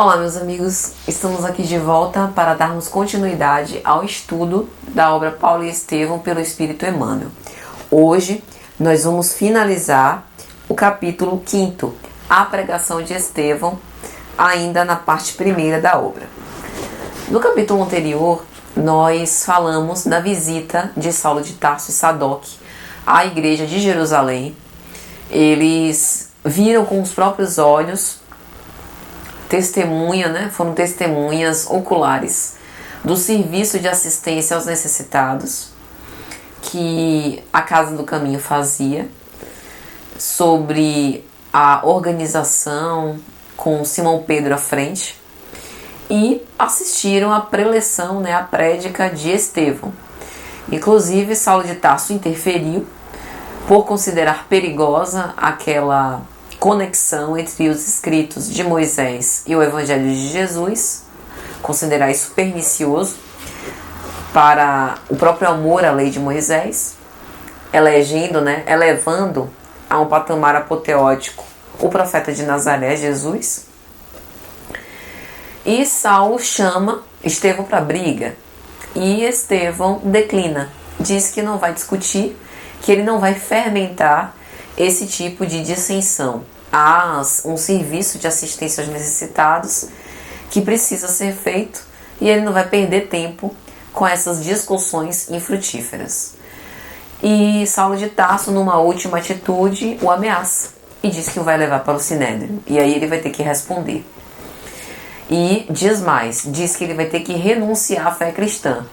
Olá, meus amigos, estamos aqui de volta para darmos continuidade ao estudo da obra Paulo e Estevão pelo Espírito Emmanuel. Hoje nós vamos finalizar o capítulo 5º, a pregação de Estevão, ainda na parte primeira da obra. No capítulo anterior, nós falamos da visita de Saulo de Tarso e Sadoc à igreja de Jerusalém. Eles viram com os próprios olhos, foram testemunhas oculares do serviço de assistência aos necessitados que a Casa do Caminho fazia, sobre a organização com Simão Pedro à frente, e assistiram à preleção, à prédica de Estevão. Inclusive, Saulo de Tarso interferiu por considerar perigosa aquela conexão entre os escritos de Moisés e o Evangelho de Jesus, considerar isso pernicioso para o próprio amor à lei de Moisés, elevando a um patamar apoteótico o profeta de Nazaré, Jesus. E Saulo chama Estevão para briga e Estevão declina, diz que não vai discutir, que ele não vai fermentar esse tipo de dissensão. Há um serviço de assistência aos necessitados que precisa ser feito e ele não vai perder tempo com essas discussões infrutíferas. E Saulo de Tarso, numa última atitude, o ameaça e diz que o vai levar para o Sinédrio, e aí ele vai ter que responder. E diz mais, diz que ele vai ter que renunciar à fé cristã.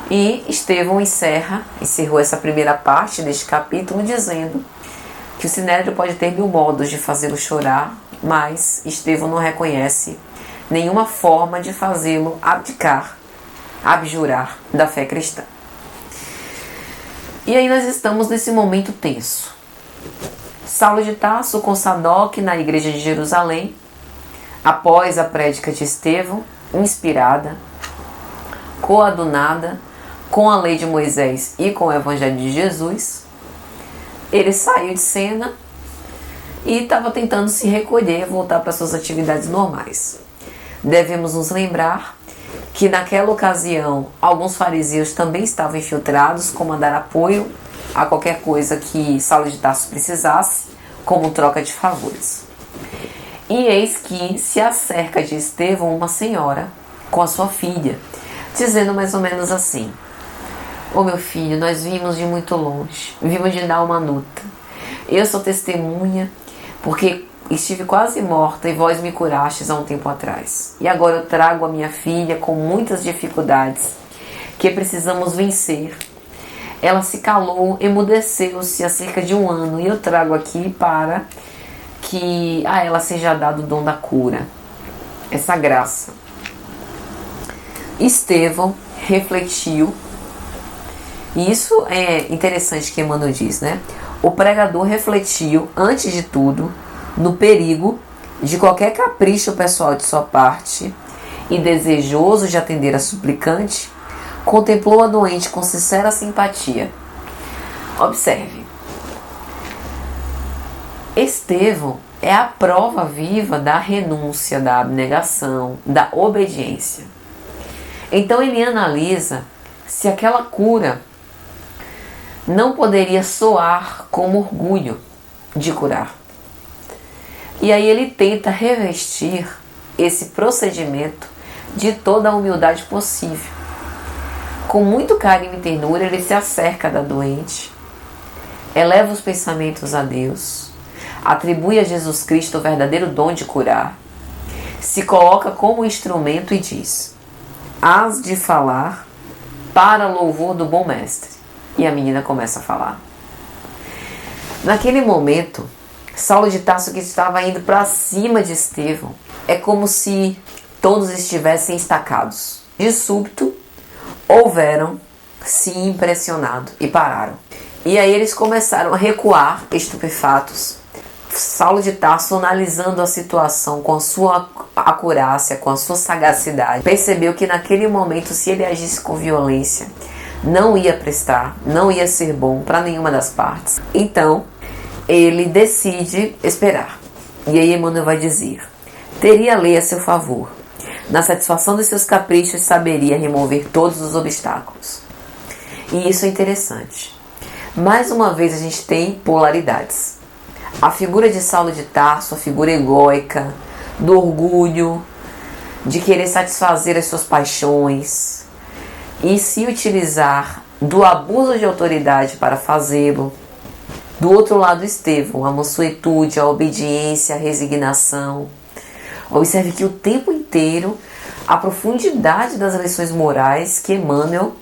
E Estevão encerrou essa primeira parte deste capítulo dizendo que o Sinédrio pode ter 1000 modos de fazê-lo chorar, mas Estevão não reconhece nenhuma forma de fazê-lo abjurar da fé cristã. E aí nós estamos nesse momento tenso. Saulo de Tarso com Sadoc na igreja de Jerusalém, após a prédica de Estevão, inspirada, coadunada com a lei de Moisés e com o Evangelho de Jesus, ele saiu de cena e estava tentando se recolher, voltar para suas atividades normais. Devemos nos lembrar que naquela ocasião alguns fariseus também estavam infiltrados, como a dar apoio a qualquer coisa que Saulo de Tarso precisasse, como troca de favores. E eis que se acerca de Estevão uma senhora com a sua filha, dizendo mais ou menos assim: "Ô meu filho, nós vimos de muito longe, vimos de Dalmanuta. Eu sou testemunha, porque estive quase morta e vós me curastes há um tempo atrás. E agora eu trago a minha filha com muitas dificuldades, que precisamos vencer. Ela se calou, emudeceu-se há cerca de 1 ano, e eu trago aqui para que a ela seja dado o dom da cura, essa graça." Estevão refletiu. E isso é interessante que Emmanuel diz, O pregador refletiu, antes de tudo, no perigo de qualquer capricho pessoal de sua parte e, desejoso de atender a suplicante, contemplou a doente com sincera simpatia. Observe. Estevão é a prova viva da renúncia, da abnegação, da obediência. Então ele analisa se aquela cura não poderia soar como orgulho de curar. E aí ele tenta revestir esse procedimento de toda a humildade possível. Com muito carinho e ternura, ele se acerca da doente, eleva os pensamentos a Deus, atribui a Jesus Cristo o verdadeiro dom de curar, se coloca como instrumento e diz: "Hás de falar para louvor do bom mestre." E a menina começa a falar. Naquele momento, Saulo de Tarso, que estava indo para cima de Estevão, é como se todos estivessem estacados. De súbito, houveram-se impressionado e pararam. E aí eles começaram a recuar, estupefatos. Saulo de Tarso, analisando a situação com a sua acurácia, com a sua sagacidade, percebeu que naquele momento, se ele agisse com violência, não ia prestar, não ia ser bom para nenhuma das partes. Então, ele decide esperar. E aí Emmanuel vai dizer: Teria a lei a seu favor. Na satisfação dos seus caprichos, saberia remover todos os obstáculos. E isso é interessante. Mais uma vez a gente tem polaridades. A figura de Saulo de Tarso, a figura egóica, do orgulho, de querer satisfazer as suas paixões e se utilizar do abuso de autoridade para fazê-lo. Do outro lado, Estevão, a mansuetude, a obediência, a resignação. Observe que o tempo inteiro a profundidade das lições morais que Emmanuel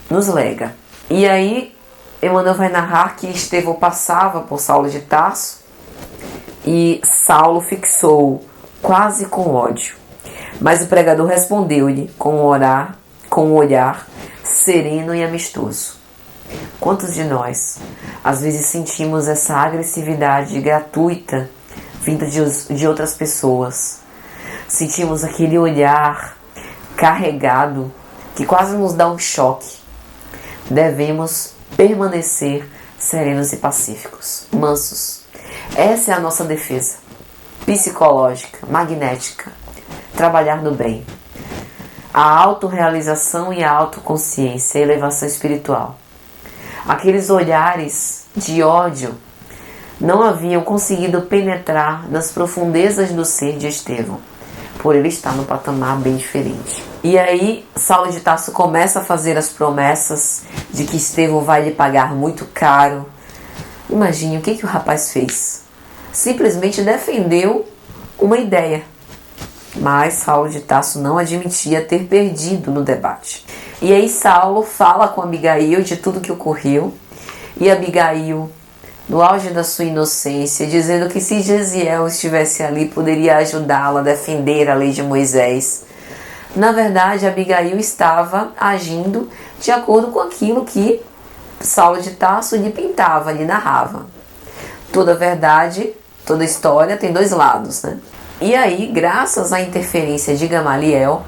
nos lega. E aí, Emmanuel vai narrar que Estevão passava por Saulo de Tarso e Saulo fixou quase com ódio. Mas o pregador respondeu-lhe com um olhar sereno e amistoso. Quantos de nós, às vezes, sentimos essa agressividade gratuita vinda de outras pessoas? Sentimos aquele olhar carregado que quase nos dá um choque. Devemos permanecer serenos e pacíficos, mansos. Essa é a nossa defesa psicológica, magnética. Trabalhar no bem. A autorrealização e a autoconsciência, a elevação espiritual. Aqueles olhares de ódio não haviam conseguido penetrar nas profundezas do ser de Estevão, por ele estar num patamar bem diferente. E aí, Saulo de Tarso começa a fazer as promessas de que Estevão vai lhe pagar muito caro. Imagine o que o rapaz fez. Simplesmente defendeu uma ideia. Mas Saulo de Tarso não admitia ter perdido no debate. E aí Saulo fala com Abigail de tudo que ocorreu. E Abigail, no auge da sua inocência, dizendo que se Gesiel estivesse ali, poderia ajudá-la a defender a lei de Moisés. Na verdade, Abigail estava agindo de acordo com aquilo que Saulo de Tarso lhe pintava, lhe narrava. Toda verdade, toda história tem dois lados, né? E aí, graças à interferência de Gamaliel,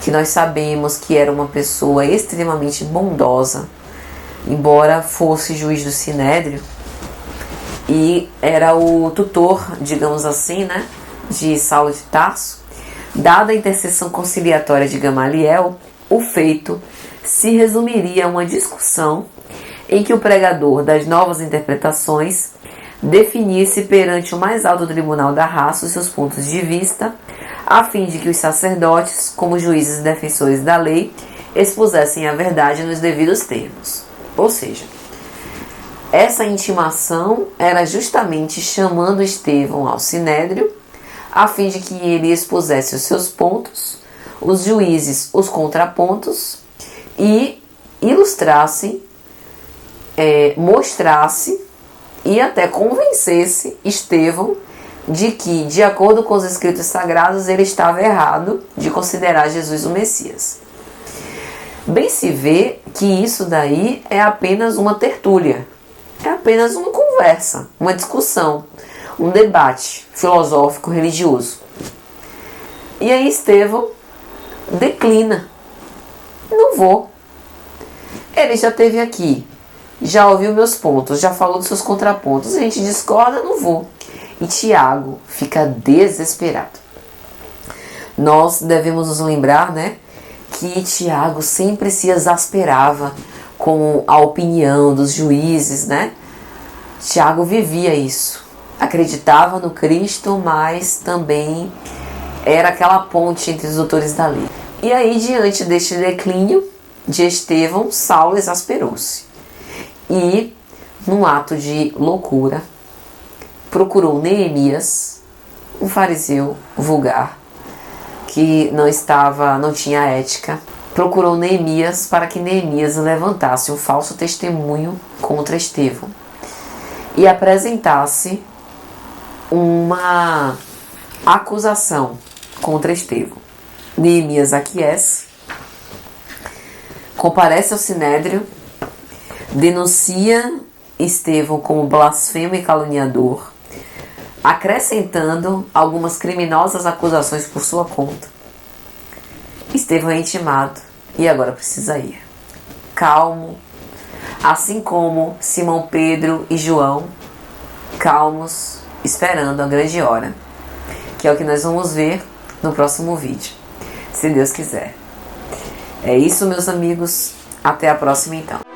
que nós sabemos que era uma pessoa extremamente bondosa, embora fosse juiz do Sinédrio, e era o tutor, digamos assim, né, de Saulo de Tarso, dada a intercessão conciliatória de Gamaliel, o feito se resumiria a uma discussão em que o pregador das novas interpretações definisse perante o mais alto tribunal da raça os seus pontos de vista, a fim de que os sacerdotes, como juízes e defensores da lei, expusessem a verdade nos devidos termos. Ou seja, essa intimação era justamente chamando Estevão ao Sinédrio, a fim de que ele expusesse os seus pontos, os juízes os contrapontos e ilustrasse, mostrasse e até convencesse Estevão de que, de acordo com os escritos sagrados, ele estava errado de considerar Jesus o Messias. Bem se vê que isso daí é apenas uma tertúlia, é apenas uma conversa, uma discussão, um debate filosófico religioso. E aí Estevão declina. Não vou. Ele já esteve aqui, já ouviu meus pontos, já falou dos seus contrapontos, a gente discorda, não vou. E Tiago fica desesperado. Nós devemos nos lembrar, né, que Tiago sempre se exasperava com a opinião dos juízes, né? Tiago vivia isso. Acreditava no Cristo, mas também era aquela ponte entre os doutores da lei. E aí, diante deste declínio de Estevão, Saulo exasperou-se. E, num ato de loucura, procurou Neemias, um fariseu vulgar, que não tinha ética, procurou Neemias para que Neemias levantasse um falso testemunho contra Estevão e apresentasse uma acusação contra Estevão. Neemias aquece, comparece ao Sinédrio, denuncia Estevão como blasfemo e caluniador, acrescentando algumas criminosas acusações por sua conta. Estevão é intimado e agora precisa ir. Calmo, assim como Simão Pedro e João, calmos, esperando a grande hora. que é o que nós vamos ver no próximo vídeo, se Deus quiser. É isso, meus amigos. Até a próxima, então.